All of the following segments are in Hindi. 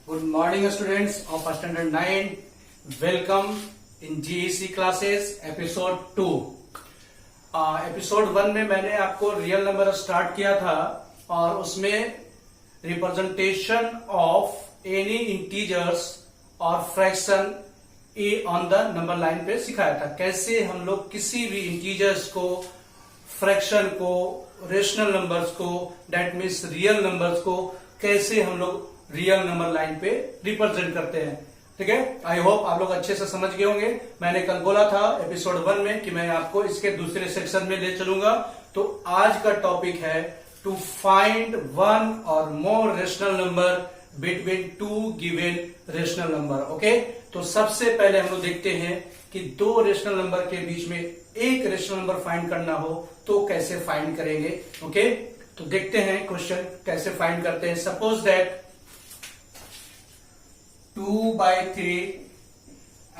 Good morning students of standard 9. Welcome in GEC classes episode 2. Episode 1 में मैंने आपको रियल नंबर स्टार्ट किया था और उसमें रिप्रेजेंटेशन ऑफ एनी इंटीजर्स और fraction on the number line पे सिखाया था। कैसे हम लोग किसी भी इंटीजर्स को, फ्रैक्शन को, रेशनल नंबर्स को, डेट मीन्स रियल नंबर्स को कैसे हम लोग रियल नंबर लाइन पे रिप्रेजेंट करते हैं। ठीक है, आई होप आप लोग अच्छे से समझ गए होंगे। मैंने कल बोला था एपिसोड 1 में कि मैं आपको इसके दूसरे सेक्शन में ले चलूंगा। तो आज का टॉपिक है टू फाइंड वन और more rational number between two given rational number. Okay, तो सबसे पहले हम लोग देखते हैं कि दो रेशनल नंबर के बीच में एक रेशनल नंबर फाइंड करना हो तो कैसे फाइंड करेंगे। ओके, तो देखते हैं क्वेश्चन कैसे फाइंड करते हैं। Suppose that 2/3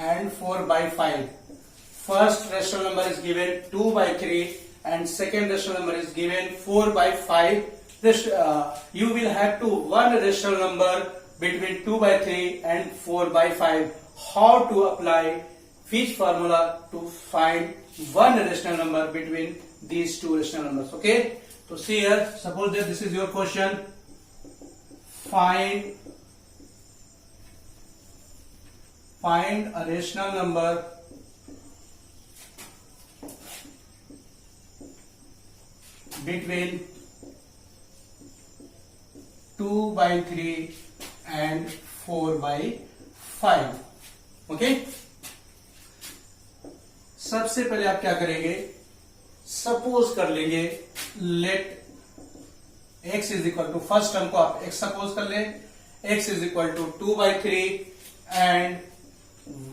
and 4/5. First rational number is given 2/3 and second rational number is given 4/5. You will have to one rational number between 2/3 and 4/5. How to apply which formula to find one rational number between these two rational numbers? Okay, so see here, suppose that this is your question. Find a rational number between 2/3 and 4/5. Okay, सबसे पहले आप क्या करेंगे, सपोज कर लेंगे let x is equal to, first term को आप x सपोज कर लें, x is equal to 2/3 and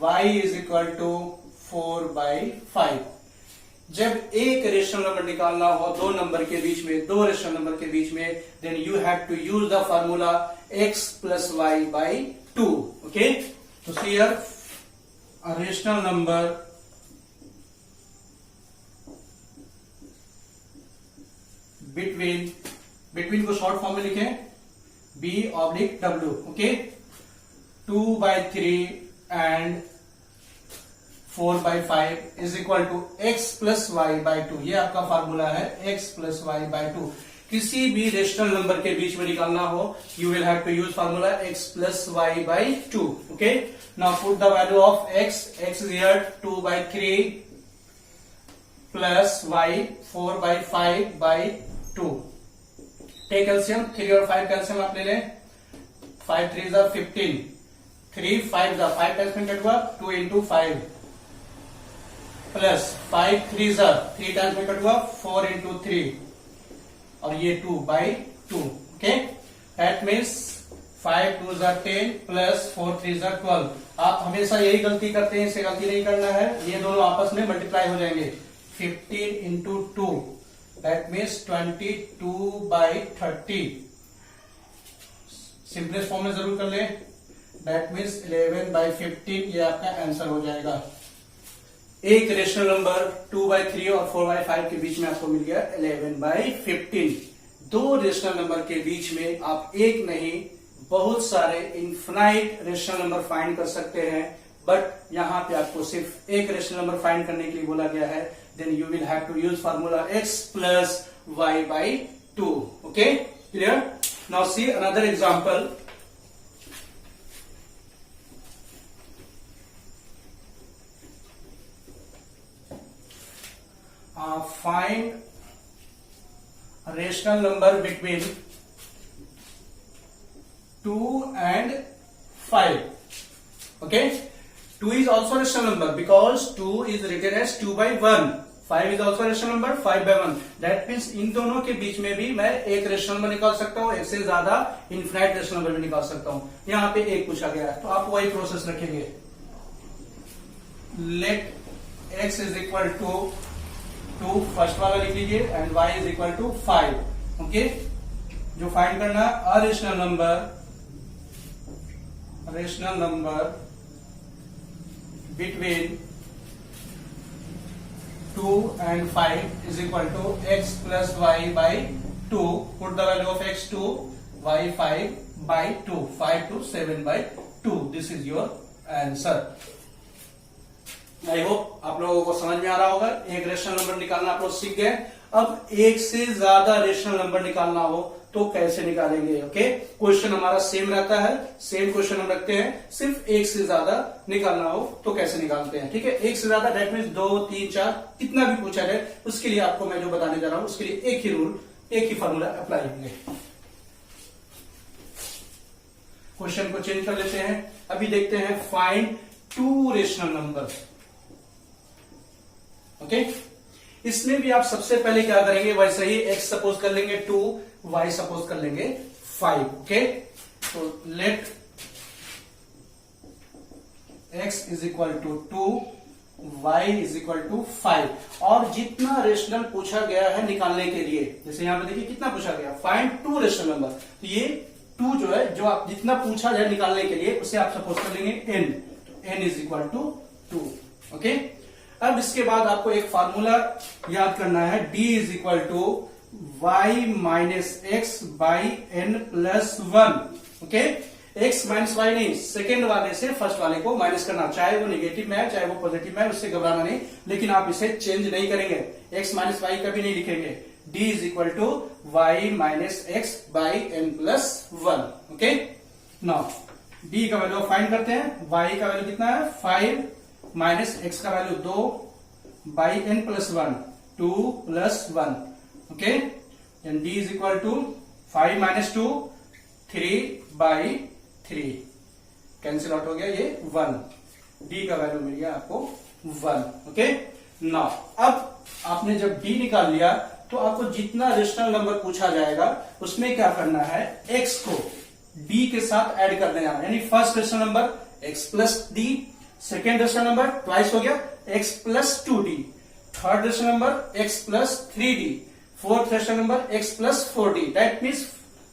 y is equal to 4/5। जब एक रेशनल नंबर निकालना हो दो नंबर के बीच में, दो रेशनल नंबर के बीच में, then you have to use the formula x plus y by 2। Okay, तो see here a rational number between को शॉर्ट फॉर्म में लिखें B/W। Okay, 2/3 and 4/5 is equal to x plus y by 2। ये आपका फार्मूला है x plus y by 2। किसी भी रेशनल नंबर के बीच में निकालना हो you will have to use formula x plus y by 2। okay, now put the value of x is here 2/3 plus y 4/5 by 2। Take calcium, 3 और 5 कैल्शियम आप ले लें। 5 3 is 15, 3 5 जा 5 टाइम्स में कट हुआ 2 इंटू 5 प्लस 5 3 जा 3 टाइम्स में कट हुआ 4 इंटू 3 और ये 2/2। ओके, दैट मीन्स 5 2 जा 10 प्लस 4 3 जा 12। आप हमेशा यही गलती करते हैं, इसे गलती नहीं करना है। ये दोनों आपस में मल्टीप्लाई हो जाएंगे। 15 into 2 that means 22/30। Simplest form में जरूर कर लें, दैट मीन्स 11/15। ये आपका आंसर हो जाएगा। एक रेशनल नंबर 2/3 और 4/5 के बीच में आपको मिल गया 11/15। दो रेशनल नंबर के बीच में आप एक नहीं बहुत सारे इनफिनाइट रेशनल नंबर फाइंड कर सकते हैं, बट यहां पे आपको सिर्फ एक रेशनल नंबर फाइंड करने के लिए बोला गया है। Then you will have to use formula x plus y by 2। Okay, clear? Now see another example. Find a rational number between 2 and 5. Okay, 2 is also a rational number because 2 is written as 2/1. 5 is also a rational number 5/1. That means इन दोनों के बीच में भी मैं एक रेशनल नंबर निकाल सकता हूँ, एक से ज्यादा इनफिनाइट रेशनल नंबर भी निकाल सकता हूँ। यहाँ पे एक पूछा गया है तो आप वही प्रोसेस रखेंगे। Let x is equal to 2 first वाला लिख लीजिए and y is equal to 5। Okay, जो फाइंड करना rational number between 2 and 5 is equal to x plus y by 2. Put the value of x 2, y 5 by 2, 5 to 7 by 2. This is your answer. I hope आप लोगों को समझ में आ रहा होगा. एक रेशनल नंबर निकालना आप लोग सीख गए. अब एक से ज्यादा रेशनल नंबर निकालना हो तो कैसे निकालेंगे. ओके, क्वेश्चन हमारा सेम रहता है, सेम क्वेश्चन हम रखते हैं. सिर्फ एक से ज्यादा निकालना हो तो कैसे निकालते हैं. ठीक है, एक से ज्यादा डेट मीन्स 2, 3, 4 कितना भी पूछा जाए, उसके लिए आपको मैं जो बताने जा रहा हूं उसके लिए एक ही रूल, एक ही फॉर्मूला अप्लाई होंगे. क्वेश्चन को चेंज कर लेते हैं. अभी देखते हैं फाइंड 2 रेशनल नंबर. ओके, इसमें भी आप सबसे पहले क्या करेंगे, वैसे ही x सपोज कर लेंगे 2, y सपोज कर लेंगे 5. ओके, तो let x is equal to 2, y is equal to 5. और जितना रेशनल पूछा गया है निकालने के लिए, जैसे यहां पे देखिए कितना पूछा गया, फाइंड 2 रेशनल नंबर. तो ये 2 जो है, जो आप जितना पूछा जाए निकालने के लिए, उसे आप सपोज कर लेंगे n. तो n is equal to 2. Okay, अब इसके बाद आपको एक फार्मूला याद करना है. d is equal to y minus x by n plus 1. Okay, x minus y नहीं, सेकेंड वाले से फर्स्ट वाले को माइनस करना, चाहे वो नेगेटिव में है चाहे वो पॉजिटिव में है, उससे घबराना नहीं. लेकिन आप इसे चेंज नहीं करेंगे, x माइनस वाई कभी नहीं लिखेंगे. d is equal to y minus x by n plus 1. Okay, now d का वैल्यू फाइंड करते हैं. y का वैल्यू कितना है, 5 माइनस एक्स का value 2 by n plus 1, 2 plus 1. Okay, and d is equal to 5 minus 2, 3 by 3. Cancel out हो गया ये 1. डी का वैल्यू मिल गया आपको 1. ओके, नाउ अब आपने जब डी निकाल लिया तो आपको जितना रेशनल नंबर पूछा जाएगा उसमें क्या करना है, एक्स को डी के साथ ऐड कर देना. यानी first rational number x plus D, second rational number twice हो गया x plus 2d, third rational number x plus 3d, fourth rational number x plus 4d. That means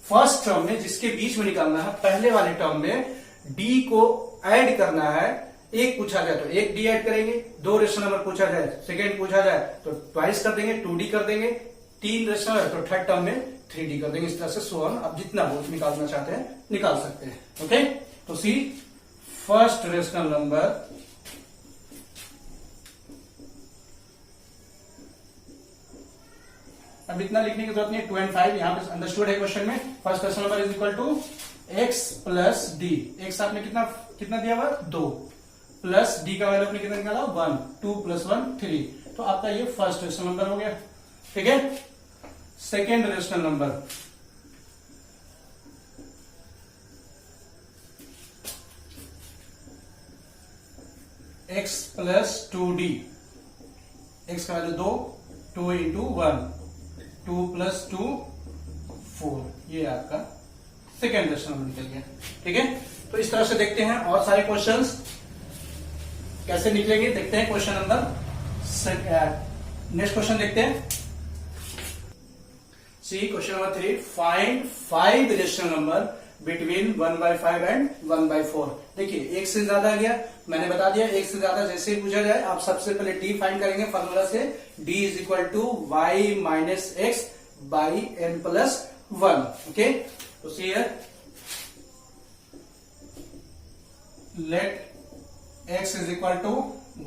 first term में जिसके बीच में निकालना है, पहले वाले टर्म में d को ऐड करना है. एक पूछा जाए तो एक d ऐड करेंगे, 2 रेशनल नंबर पूछा जाए, सेकेंड पूछा जाए तो ट्वाइस कर देंगे, 2d कर देंगे, 3 रेशनल है तो थर्ड टर्म में 3d कर देंगे. इस तरह से सो ऑन, आप जितना बहुत निकालना चाहते हैं निकाल सकते हैं. ओके, तो सी फर्स्ट रेशनल नंबर अब इतना लिखने की जरूरत नहीं है. 2 and 5 यहां पे अंडरस्टूड है क्वेश्चन में. First rational number is equal to x plus d. X आपने कितना कितना दिया हुआ, 2, प्लस डी का वैल्यू आपने कितना निकाला, 1, 2 प्लस 1 3. तो आपका ये फर्स्ट रेशनल नंबर हो गया. ठीक है, second rational number x plus 2d. x का वैल्यू 2, 2 इंटू 1, 2 प्लस 2 4. ये आपका सेकेंड रेशनल नंबर निकल गया. ठीक है, तो इस तरह से देखते हैं और सारे क्वेश्चंस कैसे निकलेंगे. देखते हैं क्वेश्चन नंबर नेक्स्ट क्वेश्चन देखते हैं. See question number 3, find 5 rational number between 1/5 and 1/4. देखिए एक से ज्यादा आ गया, मैंने बता दिया एक से ज्यादा जैसे ही पूछा जाए आप सबसे पहले डी फाइंड करेंगे फॉर्मूला से. D is equal to y minus x by n plus 1. Okay, तो see here let x is equal to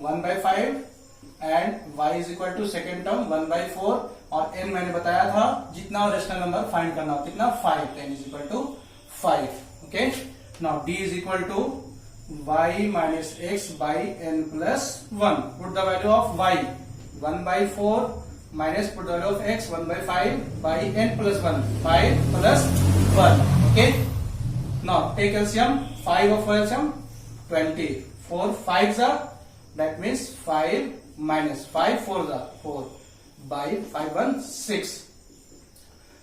1/5 and y is equal to second term 1/4. और n मैंने बताया था जितना रेशनल नंबर फाइंड करना हो कितना, 5. 10 is equal to 5. Okay, now d is equal to y minus x by n plus 1. Put the value of y 1/4 minus put the value of x 1/5 by n plus 1, 5 plus 1. Okay, now take LCM. 5 of LCM 20, 4 5s are, that means 5 minus 5 4s are 4 by 5 1 6.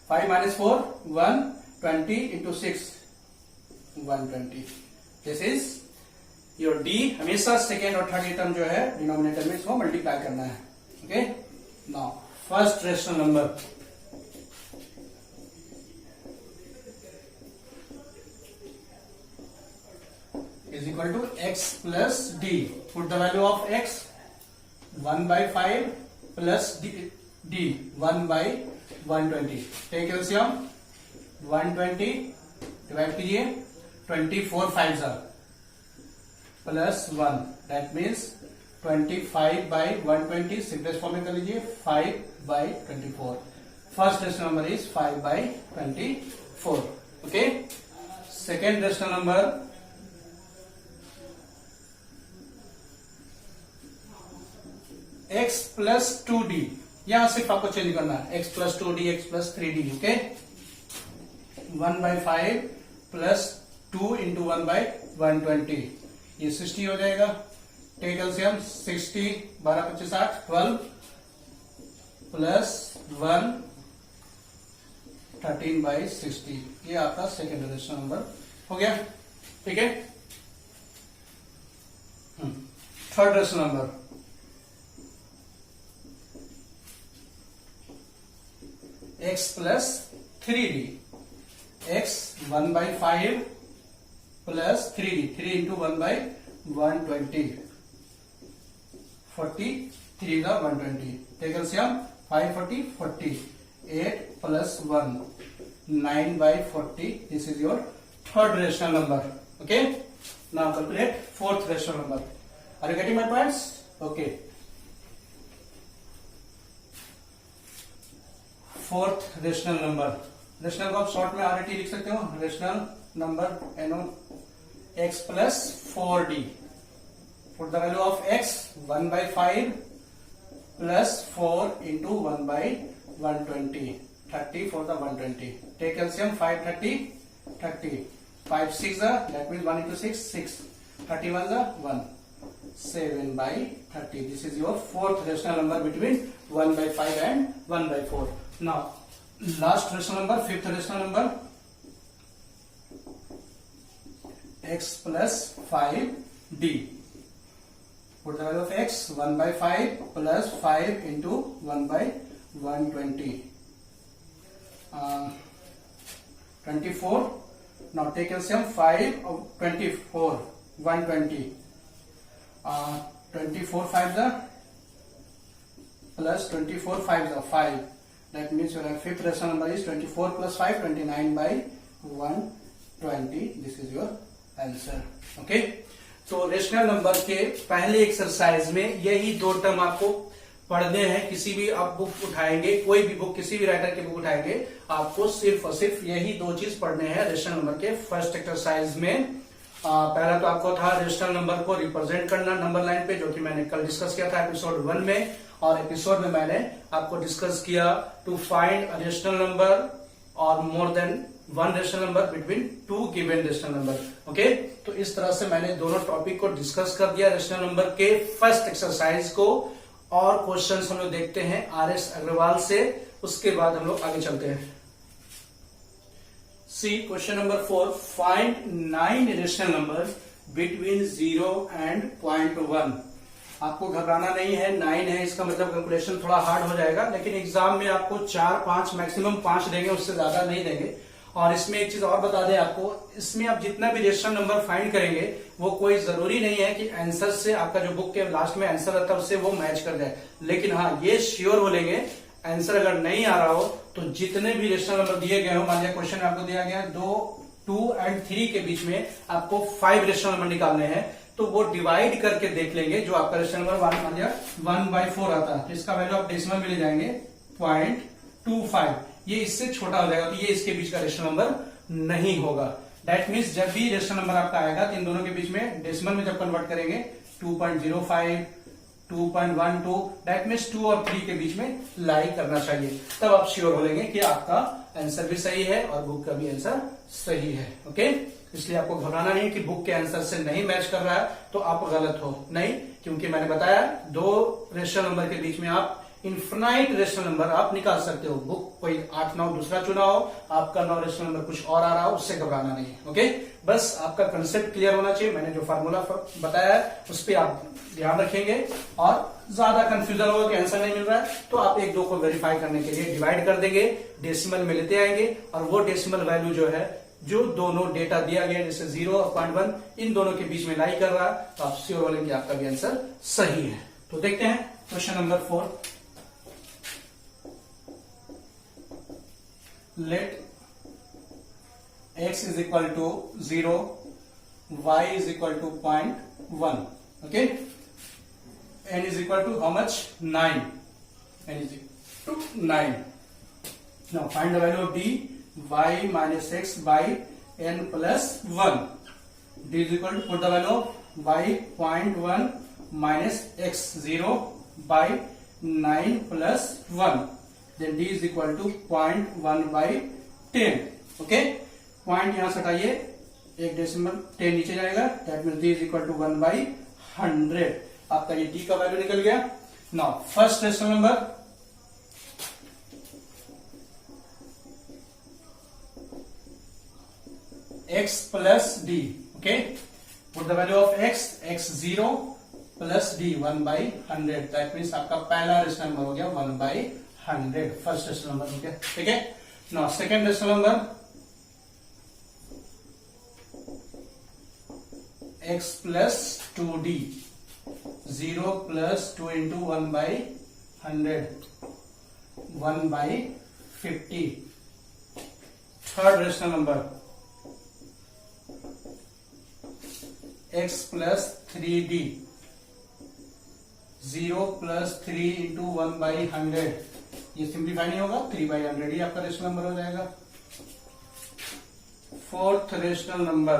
5 minus 4 1, 20 into 6 120. This is your D. हमेशा सेकेंड और थर्ड टर्म जो है डिनोमिनेटर में इसको मल्टीप्लाई करना है. Okay, now first rational number is equal to x plus d. Put the value of x 1/5 plus d 1/120. Take LCM 120 divide कीजिए 24 5 plus 1 that means 25 by 120 simplest form में कर लीजिए 5 by 24. First rational number is 5 by 24. Okay. Second rational number x plus 2d. यहां सिर्फ आपको चेंज करना है x plus 2d x plus 3d. Okay. 1 by 5 plus 2 into 1 by 120 ये 60 हो जाएगा. Take LCM 60 12 25 60 12 plus 1 13 by 60. ये आपका सेकेंड रेशनल नंबर हो गया. ठीक है. Third rational number x plus 3d. x 1 by 5 plus 3d 3 into 1 by 120 43 का 120. Take LCM 5 40 40 8 plus 1 9 by 40. This is your third rational number. Okay. Now calculate fourth rational number. Are you getting my points? Okay. Fourth rational number. Rational को आप शॉर्ट में आरटी लिख सकते हो. रेशनल नंबर एनो x plus 4d. Put the value of x 1 by 5 plus 4 into 1 by 120 30 for the 120. Take LCM 5 30 30 5 6 that means 1 into 6 6 31 1 7 by 30. This is your fourth rational number between 1 by 5 and 1 by 4. Now last rational number, fifth rational number, x plus 5d. Put the value of x 1 by 5 plus 5 into 1 by 120 24. Now take LCM 5 of 24 120 24 5 the plus 24 5 the 5. That means your fifth rational number is 24 plus 5 29 by 120. This is your answer. Okay. तो रेशनल नंबर के पहले एक्सरसाइज में यही दो टर्म आपको पढ़ने हैं. किसी भी आप बुक उठाएंगे, कोई भी बुक, किसी भी राइटर की बुक उठाएंगे, आपको सिर्फ और सिर्फ यही दो चीज पढ़ने हैं रेशनल नंबर के फर्स्ट एक्सरसाइज में. पहला तो आपको था रेशनल नंबर को रिप्रेजेंट करना नंबर लाइन पे, जो कि मैंने कल डिस्कस किया था एपिसोड 1 में. और एपिसोड में मैंने आपको डिस्कस किया to find a rational number और more than one rational number between two given rational number. Okay. तो इस तरह से मैंने दोनों टॉपिक को डिस्कस कर दिया रेशनल नंबर के फर्स्ट एक्सरसाइज को. और क्वेश्चंस हम लोग देखते हैं आर.एस. अग्रवाल से, उसके बाद हम लोग आगे चलते हैं. See question number 4. Find 9 rational number between 0 and 0.1. आपको घबराना नहीं है, 9 है इसका मतलब कैलकुलेशन थोड़ा हार्ड हो जाएगा, लेकिन एग्जाम में आपको 4 5 मैक्सिमम 5 देंगे, उससे ज्यादा नहीं देंगे. और इसमें एक चीज और बता दें आपको, इसमें आप जितना भी रेशनल नंबर फाइंड करेंगे वो कोई जरूरी नहीं है कि आंसर से आपका जो बुक के लास्ट में आंसर रहता है उससे वो मैच कर जाए. लेकिन हाँ, ये श्योर बोलेंगे आंसर अगर नहीं आ रहा हो तो जितने भी रेशनल नंबर दिए गए हो, मान लिया क्वेश्चन में आपको दिया गया 2 एंड 3 के बीच में आपको 5 रेशनल नंबर निकालने हैं, तो वो डिवाइड करके देख लेंगे. जो आपका रेशनल नंबर 1/4 आता है, इसका वैल्यू आप डेसिमल में ले जाएंगे 0.25. ये इससे छोटा हो जाएगा, तो ये इसके बीच का रेशनल नंबर नहीं होगा. दैट मीन्स जब भी रेशनल नंबर आपका आएगा तो इन दोनों के बीच में डेसिमल में जब कन्वर्ट करेंगे 2.05 2.12, दैट मीन्स 2 और 3 के बीच में लाई करना चाहिए. तब आप श्योर हो लेंगे कि आपका आंसर भी सही है और बुक का भी आंसर सही है. ओके. इसलिए आपको घबराना नहीं कि बुक के आंसर से नहीं मैच कर रहा है तो आप गलत हो, नहीं, क्योंकि मैंने बताया 2 रेशनल नंबर के बीच में आप इन्फिनाइट रेशनल नंबर आप निकाल सकते हो. बुक कोई 8 9 दूसरा चुना हो, आपका 9 रेशनल नंबर कुछ और आ रहा हो, उससे घबराना नहीं है. ओके. बस आपका कंसेप्ट क्लियर होना चाहिए. मैंने जो फार्मूला बताया है उस पर आप ध्यान रखेंगे, और ज्यादा कंफ्यूजन होगा कि आंसर नहीं मिल रहा है तो आप 1 2 को वेरीफाई करने के लिए डिवाइड कर देंगे, डेसिमल में लेते आएंगे, और वो डेसिमल वैल्यू जो है, जो दोनों डेटा दिया गया जैसे 0 और 0.1, इन दोनों के बीच में लाई कर रहा है, तो आप श्योर हो लेंगे आपका भी आंसर सही है. तो देखते हैं question number 4. Let x is equal to 0, y is equal to 0.1. Okay, n is equal to how much? 9. N is equal to 9. Now find the value of d. Y minus x by n plus 1. D is equal to, put the value of y 0.1 minus x 0 by 9 plus 1. Then d is equal to 0.1 by 10. Okay, point यहां से हटाइए, एक डेसिमल 10 नीचे जाएगा, that means d is equal to 1 by 100. आपका ये d का वैल्यू निकल गया. Now first rational number x plus d. Okay, put the value of x 0 plus d 1 by 100. That means आपका पहला रेशनल नंबर हो गया 1 by 100. फर्स्ट रेशनल नंबर हो गया. ठीक है. Now second rational number x plus 2d 0 plus 2 into 1 by 100 1 by 50. Third rational number x plus 3d 0 plus 3 into 1 by 100. ये सिंप्लीफाई नहीं होगा, 3 by 100 ही आपका रेशनल नंबर हो जाएगा. Fourth rational number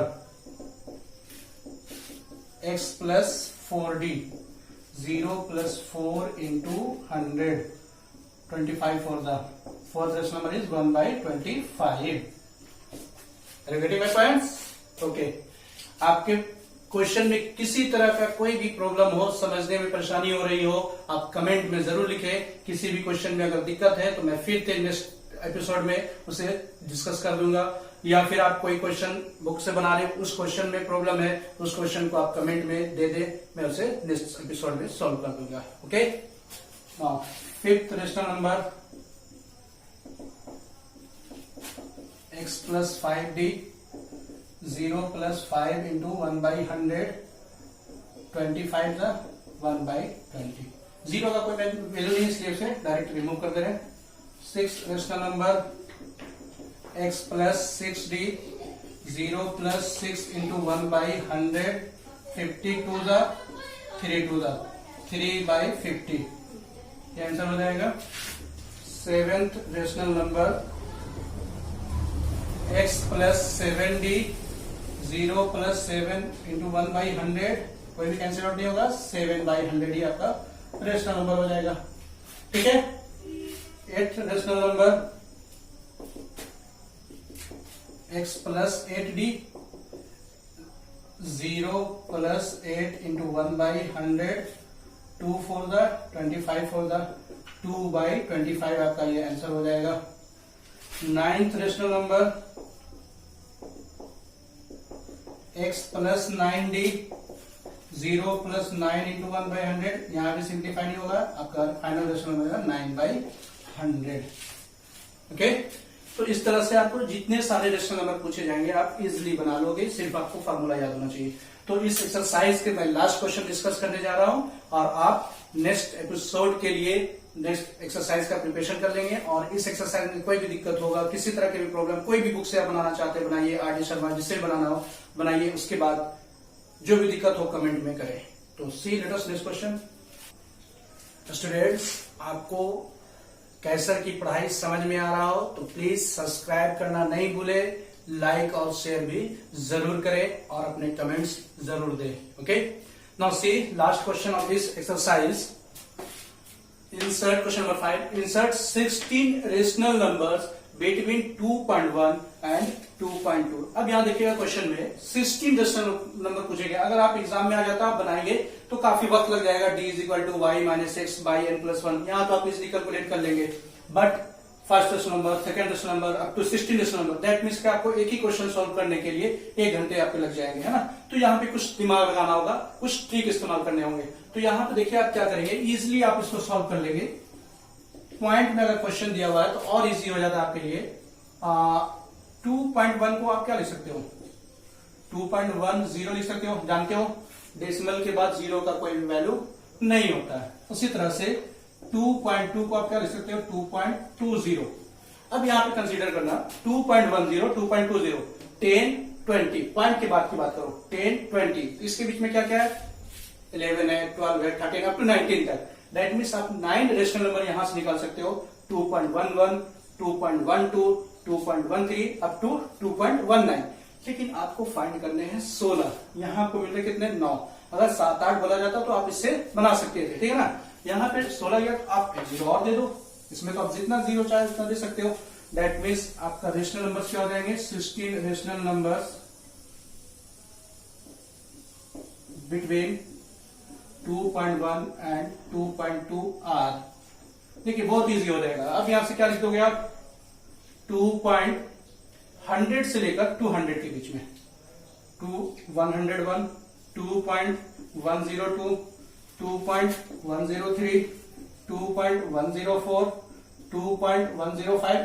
x plus 4d 0 plus 4 into 100 25 for the fourth rational number is 1 by 25. Are you getting my points? Okay. आपके क्वेश्चन में किसी तरह का कोई भी प्रॉब्लम हो, समझने में परेशानी हो रही हो, आप कमेंट में जरूर लिखें. किसी भी क्वेश्चन में अगर दिक्कत है तो मैं फिर से नेक्स्ट एपिसोड में उसे डिस्कस कर दूंगा, या फिर आप कोई क्वेश्चन बुक से बना लें, उस क्वेश्चन में प्रॉब्लम है, उस क्वेश्चन को आप कमेंट में दे दें, मैं उसे नेक्स्ट एपिसोड में सॉल्व कर दूंगा. Okay. Now fifth rational number x plus 5d 0 plus 5 into 1 by 100 25 the 1 by 20. Zero का कोई वैल्यू नहीं, इसलिए उसे डायरेक्ट रिमूव कर दे रहे हैं. Sixth rational number x plus 6d 0 plus 6 into 1 by 100 50 to the 3 to the 3 by 50. ये आंसर हो जाएगा. Seventh rational number x plus 7d 0 plus 7 into 1 by 100, कोई भी कैंसिल आउट नहीं होगा, 7 by 100 ही आपका रेशनल नंबर हो जाएगा. ठीक है. एथ rational number x plus 8d 0 plus 8 into 1 by 100 2 for the 25 for the 2 by 25 आपका ये आंसर हो जाएगा. Ninth rational number x plus 9d 0 plus 9 into 1 by 100, यहां भी सिंप्लीफाई नहीं होगा, आपका final rational number 9 by 100. Okay. तो इस तरह से आपको जितने सारे रेशनल नंबर पूछे जाएंगे आप इजिली बना लोगे, सिर्फ आपको फार्मूला याद होना चाहिए. तो इस एक्सरसाइज के मैं लास्ट क्वेश्चन डिस्कस करने जा रहा हूं, और आप नेक्स्ट एपिसोड के लिए नेक्स्ट एक्सरसाइज का प्रिपरेशन कर लेंगे. और इस एक्सरसाइज में कोई भी दिक्कत होगा, किसी तरह की भी प्रॉब्लम, कोई भी बुक से आप बनाना चाहते हैं बनाइए, आर डी शर्मा जिससे बनाना हो बनाइए. उसके बाद जो भी दिक्कत हो कमेंट में करें. तो see let us next question. Students, आपको कैसर की पढ़ाई समझ में आ रहा हो तो प्लीज सब्सक्राइब करना नहीं भूले, लाइक और शेयर भी जरूर करें, और अपने कमेंट्स जरूर दें. Okay. Now see last question of this exercise. Insert question number 5. Insert 16 rational numbers between 2.1 and 2.2. अब यहाँ देखिएगा क्वेश्चन में 16 रेशनल नंबर पूछे गए. अगर आप एग्जाम में आ जाता आप बनाएंगे तो काफी वक्त लग जाएगा. d is equal to y minus x by n plus 1, यहाँ तो आप इजिली कैलकुलेट कर लेंगे. But first rational number, second rational number, up to 16 rational number, that means कि आपको एक ही क्वेश्चन सॉल्व करने के लिए 1 घंटे आपके लग जाएंगे, है ना. तो यहाँ पे कुछ दिमाग लगाना होगा, कुछ ट्रिक इस्तेमाल करने होंगे. तो यहाँ पे देखिए आप क्या करेंगे, इजिली आप इसको सॉल्व कर लेंगे. पॉइंट में अगर क्वेश्चन दिया हुआ है तो और इजी हो जाता है आपके लिए. 2.1 को आप क्या लिख सकते हो, 2.10 लिख सकते हो. जानते हो डेसिमल के बाद जीरो का कोई भी वैल्यू नहीं होता है. उसी तरह से 2.2 को आप क्या लिख सकते हो, 2.20. अब यहाँ पे कंसीडर करना 2.10, 2.20 10, 20, पॉइंट के बाद की बात करो, 10, 20, तो इसके बीच में क्या क्या है, 11 है, 12 है, 13 अप टू 19 तक। दैट मीन्स आप 9 रेशनल नंबर यहां से निकाल सकते हो, 2.11, 2.12, 2.13 अप टू 2.19। लेकिन आपको फाइंड करने हैं 16, यहां आपको मिल रहे कितने, 9। अगर 7, 8 बोला जाता तो आप इससे बना सकते थे, ठीक है ना। यहाँ पे 16 गया तो आप 0 और दे दो, इसमें तो आप जितना 0 चाहे उतना दे सकते हो। दैट मीन्स आपका रेशनल नंबर क्या हो जाएंगे, 16 rational numbers between 2.1 and 2.2 are. देखिए बहुत इजी हो जाएगा। अब यहां से क्या लिख दोगे आप, 2.100 से लेकर 200 के बीच में, 101, 2.102, 2.103, 2.104, 2.105,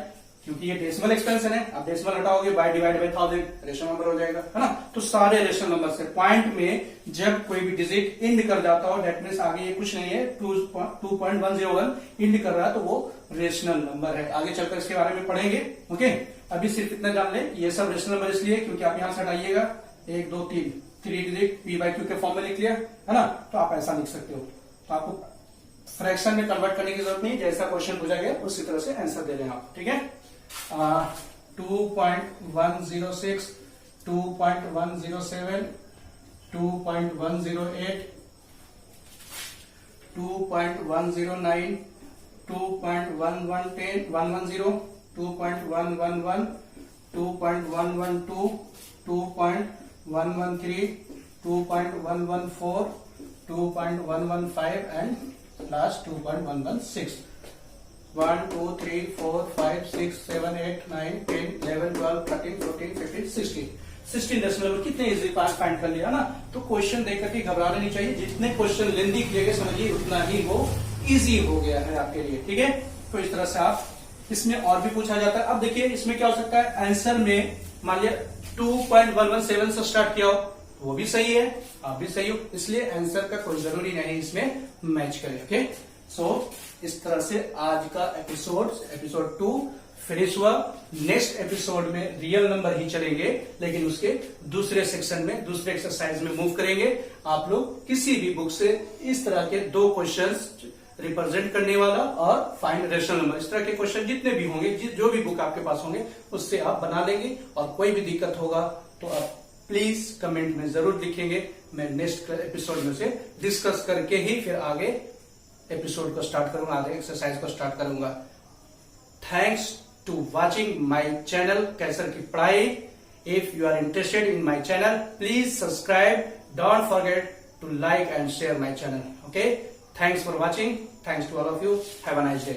क्योंकि ये डेसिमल एक्सपेंशन है, आप डेसिमल हटाओगे by divide by 1000, rational number हो जाएगा, है ना। तो सारे रेशनल नंबर से पॉइंट में जब कोई भी डिजिट इंड कर जाता हो, डेट मीन्स आगे ये कुछ नहीं है, 2.101 इंड कर रहा है तो वो रेशनल नंबर है। आगे चलकर इसके बारे में पढ़ेंगे, ओके। अभी सिर्फ इतना जान ले, ये सब रेशनल नंबर इसलिए क्योंकि आप यहां से हटाइएगा 1, 2, 3 डिजिट पी बाई क्यू के फॉर्म में लिख लिया, है ना। तो आप ऐसा लिख सकते हो, तो आपको फ्रैक्शन में कन्वर्ट करने की जरूरत नहीं, जैसा क्वेश्चन पूछा गया उसी तरह से आंसर दे रहे हैं आप, ठीक है। 2.106, 2.107, 2.108, 2.109, 2.1110, 2.111, 2.112, 2.113, 2.114, 2.115 and last 2.116. 1, 2, 3, 4, 5, 6, 7, 8, 9, 10, 11, 12, 13, 14, 15, 16. 16 डेसिमल कितने इजी फाइंड कर लिया ना। तो क्वेश्चन देख करके घबराना नहीं चाहिए, जितने क्वेश्चन लेंदी किए गए समझिए उतना ही वो इजी हो गया है आपके लिए, ठीक है। तो इस तरह से आप इसमें और भी पूछा जाता है। अब देखिए इसमें क्या हो सकता है, आंसर में मान लिया 2.117 से स्टार्ट किया हो, वो भी सही है, आप भी सही हो, इसलिए आंसर का कोई जरूरी नहीं इसमें मैच करे, ओके। सो इस तरह से आज का एपिसोड 2 फिनिश हुआ। नेक्स्ट एपिसोड में रियल नंबर ही चलेंगे, लेकिन उसके दूसरे सेक्शन में, दूसरे एक्सरसाइज में मूव करेंगे। आप लोग किसी भी बुक से इस तरह के 2 क्वेश्चंस रिप्रेजेंट करने वाला और फाइंड रेशनल नंबर, इस तरह के क्वेश्चन जितने भी होंगे, जो भी बुक आपके पास होंगे उससे आप बना लेंगे। और कोई भी दिक्कत होगा तो आप प्लीज कमेंट में जरूर लिखेंगे, मैं नेक्स्ट एपिसोड में से डिस्कस करके ही फिर आगे एपिसोड को स्टार्ट करूंगा, आगे एक्सरसाइज को स्टार्ट करूंगा। Thanks to watching my channel Kaisar की पढ़ाई। If you are interested in my channel please subscribe, don't forget to like and share my channel, okay. Thanks for watching, thanks to all of you, have a nice day.